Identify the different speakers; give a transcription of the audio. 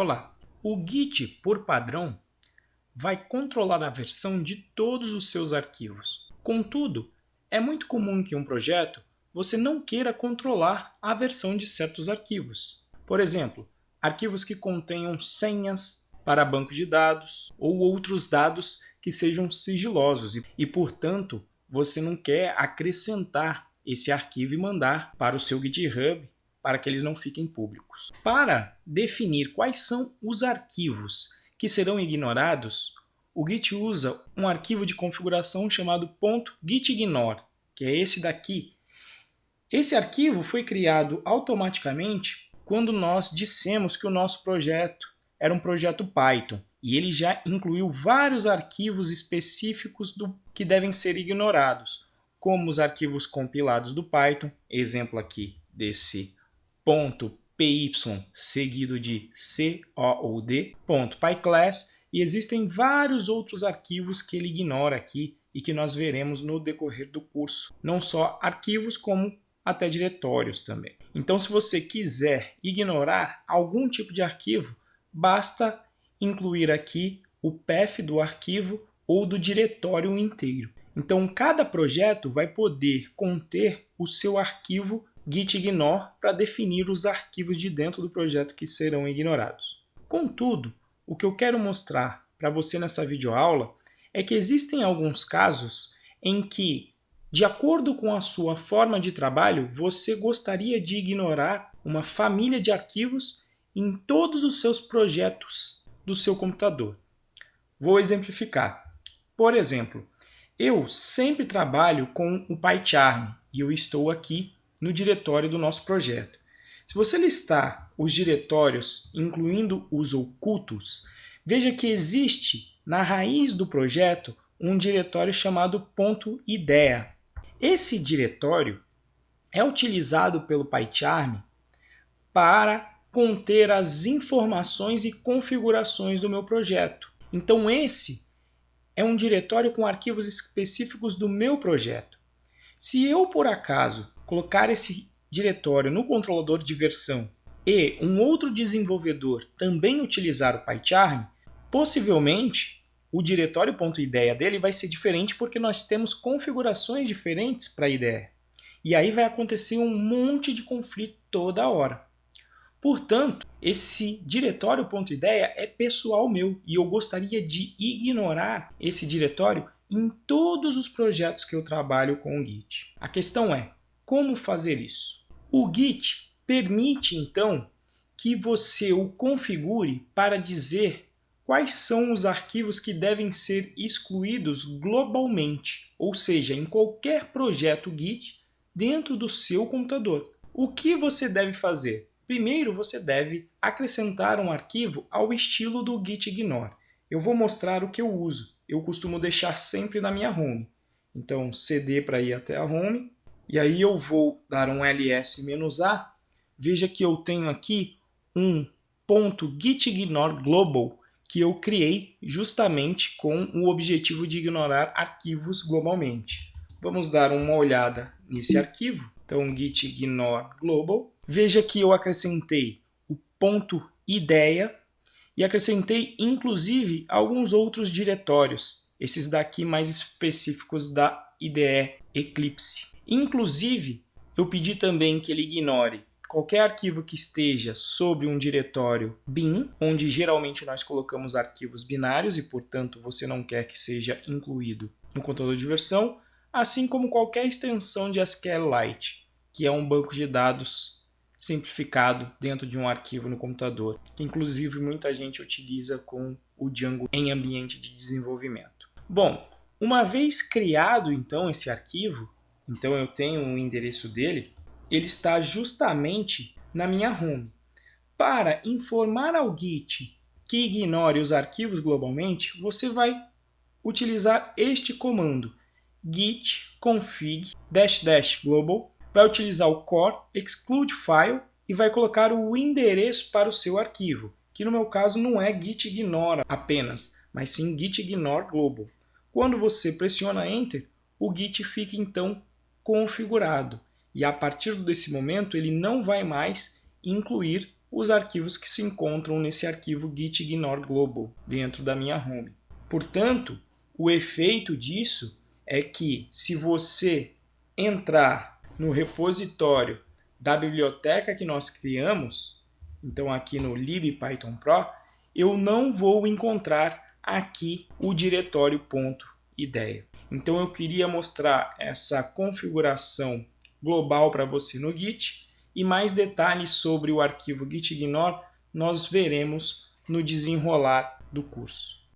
Speaker 1: Olá! O Git, por padrão, vai controlar a versão de todos os seus arquivos. Contudo, é muito comum que em um projeto você não queira controlar a versão de certos arquivos. Por exemplo, arquivos que contenham senhas para banco de dados ou outros dados que sejam sigilosos e, portanto, você não quer acrescentar esse arquivo e mandar para o seu GitHub para que eles não fiquem públicos. Para definir quais são os arquivos que serão ignorados, o Git usa um arquivo de configuração chamado .gitignore, que é esse daqui. Esse arquivo foi criado automaticamente quando nós dissemos que o nosso projeto era um projeto Python, e ele já incluiu vários arquivos específicos que devem ser ignorados, como os arquivos compilados do Python, exemplo aqui desse .py seguido de code, .pyclass, e existem vários outros arquivos que ele ignora aqui e que nós veremos no decorrer do curso. Não só arquivos, como até diretórios também. Então, se você quiser ignorar algum tipo de arquivo, basta incluir aqui o path do arquivo ou do diretório inteiro. Então, cada projeto vai poder conter o seu arquivo gitignore para definir os arquivos de dentro do projeto que serão ignorados. Contudo, o que eu quero mostrar para você nessa videoaula é que existem alguns casos em que, de acordo com a sua forma de trabalho, você gostaria de ignorar uma família de arquivos em todos os seus projetos do seu computador. Vou exemplificar. Por exemplo, eu sempre trabalho com o PyCharm e eu estou aqui no diretório do nosso projeto. Se você listar os diretórios, incluindo os ocultos, veja que existe na raiz do projeto um diretório chamado .idea. Esse diretório é utilizado pelo PyCharm para conter as informações e configurações do meu projeto. Então esse é um diretório com arquivos específicos do meu projeto. Se eu, por acaso, colocar esse diretório no controlador de versão e um outro desenvolvedor também utilizar o PyCharm, possivelmente o diretório .idea dele vai ser diferente porque nós temos configurações diferentes para a IDE. E aí vai acontecer um monte de conflito toda hora. Portanto, esse diretório .idea é pessoal meu e eu gostaria de ignorar esse diretório em todos os projetos que eu trabalho com o Git. A questão é, como fazer isso? O Git permite, então, que você o configure para dizer quais são os arquivos que devem ser excluídos globalmente, ou seja, em qualquer projeto Git dentro do seu computador. O que você deve fazer? Primeiro, você deve acrescentar um arquivo ao estilo do gitignore. Eu vou mostrar o que eu uso. Eu costumo deixar sempre na minha home. Então, cd para ir até a home. E aí eu vou dar um ls-a. Veja que eu tenho aqui um .gitignore global que eu criei justamente com o objetivo de ignorar arquivos globalmente. Vamos dar uma olhada nesse arquivo. Então, gitignore global. Veja que eu acrescentei o .idea e acrescentei inclusive alguns outros diretórios, esses daqui mais específicos da IDE Eclipse. Inclusive, eu pedi também que ele ignore qualquer arquivo que esteja sobre um diretório bin, onde geralmente nós colocamos arquivos binários e, portanto, você não quer que seja incluído no controlador de versão, assim como qualquer extensão de SQLite, que é um banco de dados simplificado dentro de um arquivo no computador, que inclusive muita gente utiliza com o Django em ambiente de desenvolvimento. Bom, uma vez criado então esse arquivo, então eu tenho o endereço dele, ele está justamente na minha home. Para informar ao Git que ignore os arquivos globalmente, você vai utilizar este comando, git config -- global, vai utilizar o core exclude file e vai colocar o endereço para o seu arquivo, que no meu caso não é gitignore apenas, mas sim gitignore global. Quando você pressiona Enter, o Git fica então configurado e a partir desse momento ele não vai mais incluir os arquivos que se encontram nesse arquivo git-ignore global dentro da minha home. Portanto, o efeito disso é que se você entrar no repositório da biblioteca que nós criamos, então aqui no libpython-pro, eu não vou encontrar aqui o diretório .ideia. Então eu queria mostrar essa configuração global para você no Git, e mais detalhes sobre o arquivo git-ignore nós veremos no desenrolar do curso.